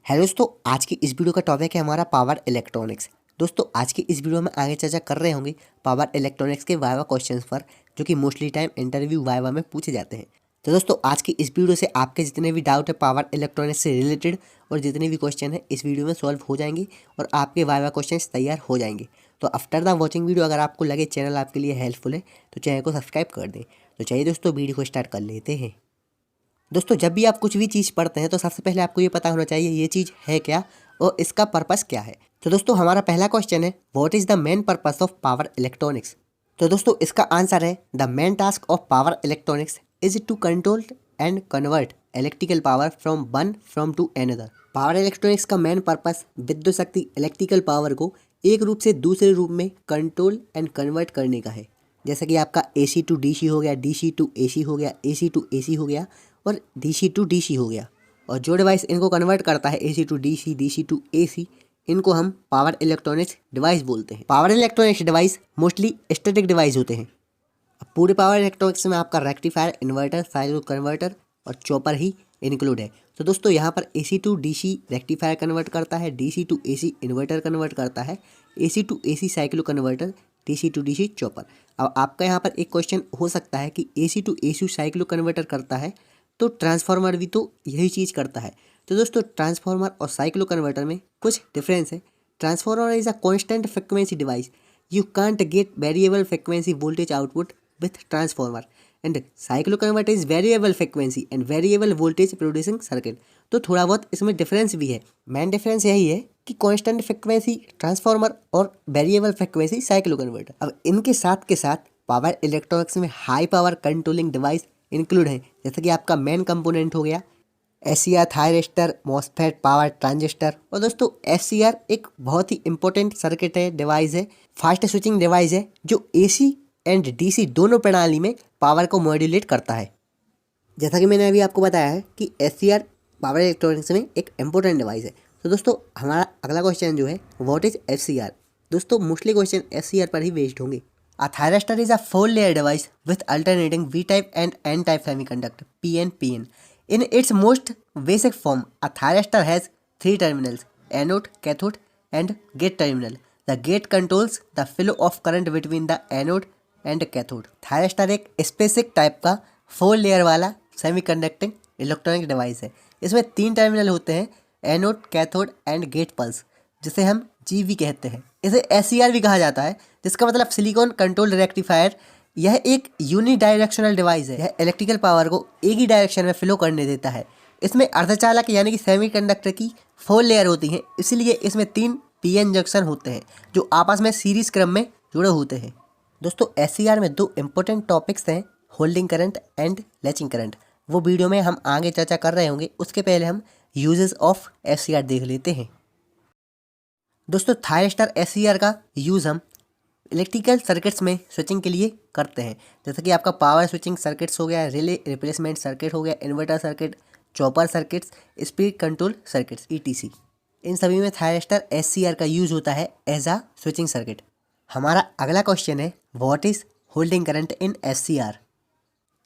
Hello दोस्तों, आज की इस वीडियो का टॉपिक है हमारा पावर इलेक्ट्रॉनिक्स। दोस्तों आज की इस वीडियो में आगे चर्चा कर रहे होंगे पावर इलेक्ट्रॉनिक्स के वाइवा क्वेश्चंस पर, जो कि मोस्टली टाइम इंटरव्यू वाइवा में पूछे जाते हैं। तो दोस्तों आज की इस वीडियो से आपके जितने भी डाउट है पावर इलेक्ट्रॉनिक्स से रिलेटेड और जितने भी क्वेश्चन है इस वीडियो में सॉल्व हो जाएंगे और आपके वाइवा क्वेश्चन तैयार हो जाएंगे। तो आफ्टर द वॉचिंग वीडियो अगर आपको लगे चैनल आपके लिए हेल्पफुल है तो चैनल को सब्सक्राइब कर दें। तो चलिए दोस्तों वीडियो को स्टार्ट कर लेते हैं। दोस्तों जब भी आप कुछ भी चीज़ पढ़ते हैं तो सबसे पहले आपको ये पता होना चाहिए ये चीज़ है क्या और इसका पर्पस क्या है। तो दोस्तों हमारा पहला क्वेश्चन है, what is the main purpose of power electronics. तो दोस्तों इसका आंसर है, the main task of power electronics is to control and convert electrical power from to another. Power electronics का मेन पर्पस विद्युत शक्ति इलेक्ट्रिकल पावर को एक रूप से दूसरे रूप में कंट्रोल एंड कन्वर्ट करने का है। जैसा कि आपका AC टू DC हो गया, DC टू AC हो गया, AC टू AC हो गया और DC टू DC हो गया। और जो डिवाइस इनको कन्वर्ट करता है AC to DC, DC to AC, इनको हम पावर इलेक्ट्रॉनिक्स डिवाइस बोलते हैं। Power electronics device mostly static device होते हैं। अब पूरे पावर इलेक्ट्रॉनिक्स में आपका रेक्टिफायर, इन्वर्टर, साइक्लो कन्वर्टर और चॉपर ही इंक्लूड है। तो दोस्तों यहाँ पर AC to DC rectifier convert करता है, DC to AC inverter convert करता है, AC to AC cycloconverter, DC to DC chopper. अब आपका यहाँ पर एक क्वेश्चन हो सकता है कि AC to AC cycloconverter करता है तो ट्रांसफार्मर भी तो यही चीज़ करता है। तो दोस्तों ट्रांसफार्मर और साइक्लो कन्वर्टर में कुछ डिफरेंस है। Transformer is a constant frequency device, you can't get variable frequency voltage output with transformer, and cyclo converter is variable frequency and variable voltage producing circuit. तो थोड़ा बहुत इसमें डिफरेंस भी है। मेन डिफरेंस यही है कि कांस्टेंट फ्रीक्वेंसी ट्रांसफार्मर और वेरिएबल फ्रीक्वेंसी साइक्लो कन्वर्टर। अब इनके साथ पावर इलेक्ट्रॉनिक्स में high power controlling device include है। जैसे कि आपका मेन कंपोनेंट हो गया SCR, thyristor, MOSFET, power transistor. और दोस्तों SCR एक बहुत ही इंपॉर्टेंट सर्किट है, डिवाइस है, फास्ट स्विचिंग डिवाइस है, जो AC एंड DC दोनों प्रणाली में पावर को मॉड्यूलेट करता है। जैसा कि मैंने अभी आपको बताया है कि SCR पावर इलेक्ट्रॉनिक्स में एक इम्पोर्टेंट डिवाइस है। तो दोस्तों हमारा अगला क्वेश्चन जो है व्हाट इज FCR। दोस्तों मोस्टली क्वेश्चन SCR पर ही बेस्ड होंगे। A thyristor is a four-layer device with alternating V-type and N-type semiconductor (PN-PN). In its most basic form, a thyristor has three terminals: anode, cathode, and gate terminal. The gate controls the flow of current between the anode and cathode. Thyristor एक specific type का 4 layer वाला semiconducting electronic device है। इसमें 3 terminal होते हैं, anode, cathode and gate pulse, जिसे हम GV कहते हैं। इसे SCR भी कहा जाता है, जिसका मतलब सिलिकॉन कंट्रोल्ड रेक्टिफायर। यह एक यूनिडायरेक्शनल डिवाइस है। यह इलेक्ट्रिकल पावर को एक ही डायरेक्शन में फ्लो करने देता है। इसमें अर्धचालक यानी कि सेमीकंडक्टर की 4 लेयर होती हैं, इसलिए इसमें 3 PN जंक्शन होते हैं जो आपस में सीरीज क्रम में जुड़े होते हैं। दोस्तों SCR में 2 इंपॉर्टेंट टॉपिक्स हैं, holding current and latching current. वो वीडियो में हम आगे चर्चा कर रहे होंगे, उसके पहले हम यूजेस ऑफ SCR देख लेते हैं। दोस्तों थायरिस्टर SCR का यूज़ हम इलेक्ट्रिकल सर्किट्स में स्विचिंग के लिए करते हैं। जैसे कि आपका पावर स्विचिंग सर्किट्स हो गया, रिले रिप्लेसमेंट सर्किट हो गया, inverter circuit, chopper circuits, speed control circuits ETC। इन सभी में थायरिस्टर SCR का यूज़ होता है एज अ स्विचिंग सर्किट। हमारा अगला क्वेश्चन है, what is holding current in SCR।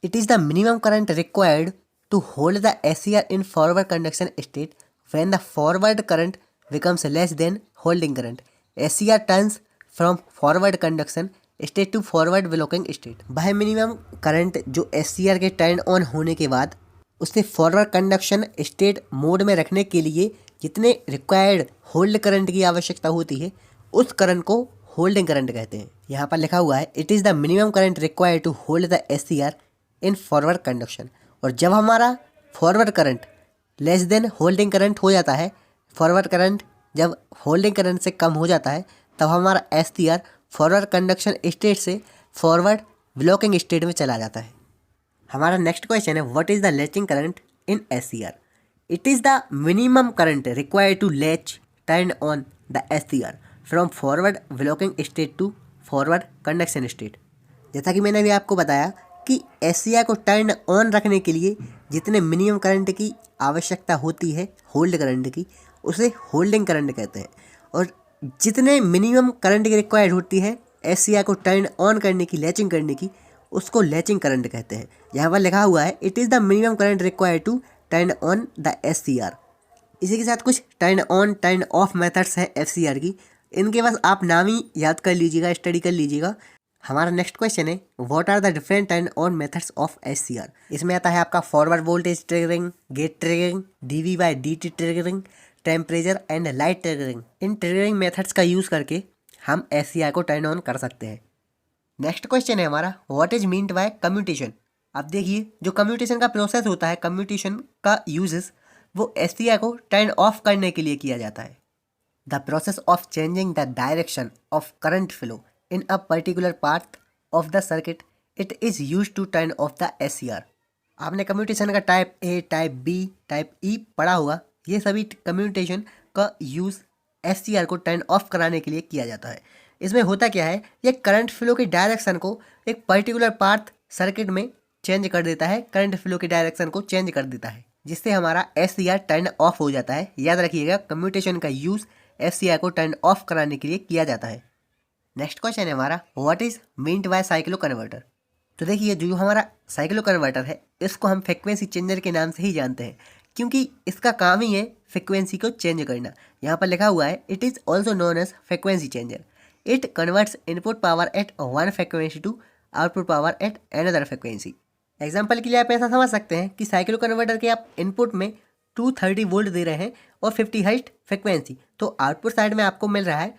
It is the minimum current required to hold the SCR in forward conduction state when the forward current becomes less than holding current. SCR turns from forward conduction state to forward blocking state. वह minimum current जो SCR के turn on होने के बाद उसे forward conduction state mode में रखने के लिए जितने रिक्वायर्ड होल्ड करंट की आवश्यकता होती है, उस करंट को होल्डिंग करंट कहते हैं। यहाँ पर लिखा हुआ है, it is the minimum current required to hold the SCR in forward conduction. और जब हमारा forward current less than holding current हो जाता है, फॉरवर्ड करंट जब होल्डिंग करंट से कम हो जाता है, तब हमारा SCR फॉरवर्ड कंडक्शन स्टेट से फॉरवर्ड ब्लॉकिंग स्टेट में चला जाता है। हमारा नेक्स्ट क्वेश्चन है, what is the latching current in SCR। It is the minimum current required to latch turn on the SCR from forward blocking state to forward conduction state. जैसा कि मैंने अभी आपको बताया कि SCR को टर्न ऑन रखने के लिए जितने मिनिमम करंट की आवश्यकता होती है होल्ड करंट की, उसे होल्डिंग करंट कहते हैं। और जितने मिनिमम करंट की रिक्वायर्ड होती है SCR को टर्न ऑन करने की, लैचिंग करने की, उसको लैचिंग करंट कहते हैं। यहाँ पर लिखा हुआ है, it is the minimum current required to turn on the SCR इसी के साथ कुछ turn on turn off methods हैं FCR की, इनके बस आप नाम ही याद कर लीजिएगा, स्टडी कर लीजिएगा। हमारा नेक्स्ट क्वेश्चन है what are the different turn on methods of SCR। इसमें आता है आपका forward voltage triggering, gate triggering, dV/dt triggering, temperature and light triggering. इन ट्रिगरिंग मेथड्स का यूज़ करके हम SCR को टर्न ऑन कर सकते हैं। नेक्स्ट क्वेश्चन है हमारा what is meant by commutation. अब देखिए जो कम्यूटेशन का प्रोसेस होता है, कम्यूटेशन का यूजेस वो SCR को टर्न ऑफ करने के लिए किया जाता है। The process of changing the direction of current flow in a particular part of the circuit it is use to turn off the SCR। आपने कम्यूटेशन का type A, type B, type E पढ़ा होगा। ये सभी commutation का use SCR को turn off कराने के लिए किया जाता है। इसमें होता क्या है, ये करंट फ्लो की डायरेक्शन को एक पर्टिकुलर पार्ट सर्किट में चेंज कर देता है, करंट फ्लो की डायरेक्शन को चेंज कर देता है, जिससे हमारा SCR टर्न ऑफ हो जाता है। याद रखिएगा कम्यूटेशन का यूज़ SCR को टर्न ऑफ कराने के लिए किया जाता है। नेक्स्ट क्वेश्चन है हमारा what is meant by cyclo converter. तो देखिए जो हमारा साइक्लो कन्वर्टर है इसको हम फ्रिक्वेंसी चेंजर के नाम से ही जानते हैं, क्योंकि इसका काम ही है फ्रिक्वेंसी को चेंज करना। यहाँ पर लिखा हुआ है it is also known as frequency changer. It converts input power at one frequency to output power at another frequency. Example के लिए आप ऐसा समझ सकते हैं कि साइक्लो कन्वर्टर के आप इनपुट में 230 वोल्ट दे रहे हैं और 50 हर्ट्ज फ्रिक्वेंसी, तो आउटपुट साइड में आपको मिल रहा है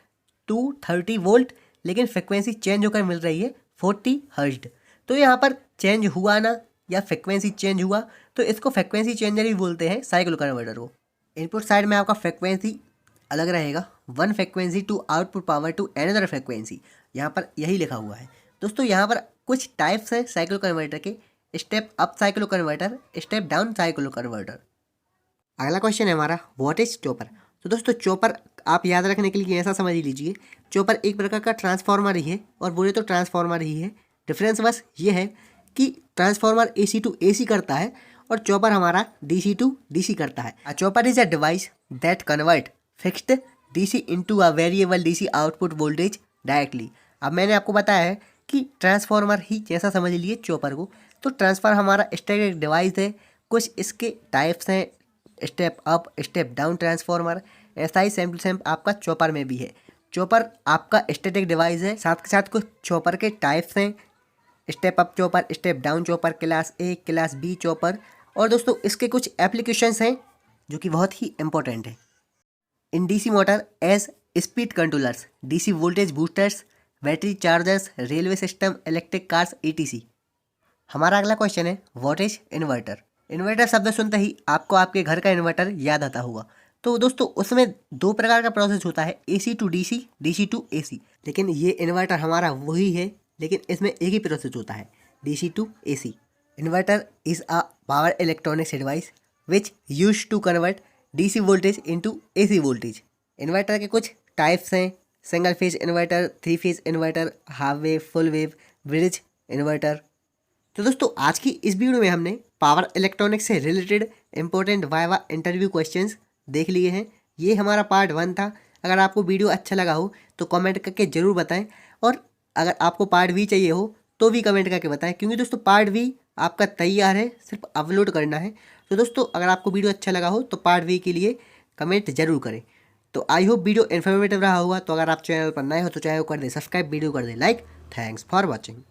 230 वोल्ट, लेकिन फ्रिक्वेंसी चेंज होकर मिल रही है 40 हर्ट्ज। तो यहाँ पर चेंज हुआ ना, या फ्रिक्वेंसी चेंज हुआ, तो इसको फ्रिक्वेंसी चेंजर ही बोलते हैं साइक्लो कन्वर्टर को। इनपुट साइड में आपका फ्रिक्वेंसी अलग रहेगा, one frequency to output power to another frequency, यहाँ पर यही लिखा हुआ है। दोस्तों यहाँ पर कुछ टाइप्स हैं साइक्लो कन्वर्टर के, step up cyclo converter, step down cyclo converter. अगला क्वेश्चन है हमारा व्हाट इज चॉपर। तो दोस्तों चॉपर आप याद रखने के लिए ऐसा समझ लीजिए, चॉपर एक प्रकार का ट्रांसफार्मर ही है, और बोले तो ट्रांसफार्मर ही है। डिफरेंस बस ये है कि ट्रांसफार्मर AC टू AC करता है और चॉपर हमारा DC टू DC करता है। अ chopper is a device that convert fixed DC into a variable DC output voltage directly. अब मैंने आपको बताया है कि ट्रांसफार्मर ही जैसा समझ लीजिए चॉपर को। तो ट्रांसफार्मर हमारा स्टैटिक डिवाइस है, कुछ इसके टाइप्स हैं step up step down transformer. ऐसा ही सेम टू सेम आपका चॉपर में भी है। चॉपर आपका स्टैटिक डिवाइस है, साथ के साथ कुछ चॉपर के टाइप्स हैं, step up chopper, step down chopper, class A, class B chopper. और दोस्तों इसके कुछ एप्लीकेशंस हैं जो कि बहुत ही इंपॉर्टेंट है। In DC motor as speed controllers, DC voltage boosters, battery chargers, railway system, electric cars ETC। हमारा अगला क्वेश्चन है व्हाट इज इन्वर्टर। इन्वर्टर शब्द सुनते ही आपको आपके घर का इन्वर्टर याद आता होगा। तो दोस्तों उसमें दो प्रकार का प्रोसेस होता है, AC to DC, DC to AC। लेकिन ये इन्वर्टर हमारा वही है, लेकिन इसमें एक ही प्रोसेस होता है, DC to AC। Inverter is a power electronics device which use to convert DC voltage into AC voltage. Inverter के कुछ टाइप्स हैं, single phase inverter, 3 phase inverter, half wave, full wave, bridge inverter. तो दोस्तों आज की इस video में हमने पावर इलेक्ट्रॉनिक्स से related important viva interview questions देख लिए हैं। ये हमारा पार्ट 1 था। अगर आपको वीडियो अच्छा लगा हो तो कमेंट करके ज़रूर बताएं, और अगर आपको पार्ट B चाहिए हो तो भी कमेंट करके बताएं, क्योंकि दोस्तों पार्ट B आपका तैयार है, सिर्फ अपलोड करना है। तो दोस्तों अगर आपको वीडियो अच्छा लगा हो तो पार्ट B के लिए कमेंट जरूर करें। तो आई होप वीडियो इन्फॉर्मेटिव रहा होगा। तो अगर आप चैनल पर नए हो तो चैनल को कर दें सब्सक्राइब, वीडियो कर दें लाइक। Thanks for watching.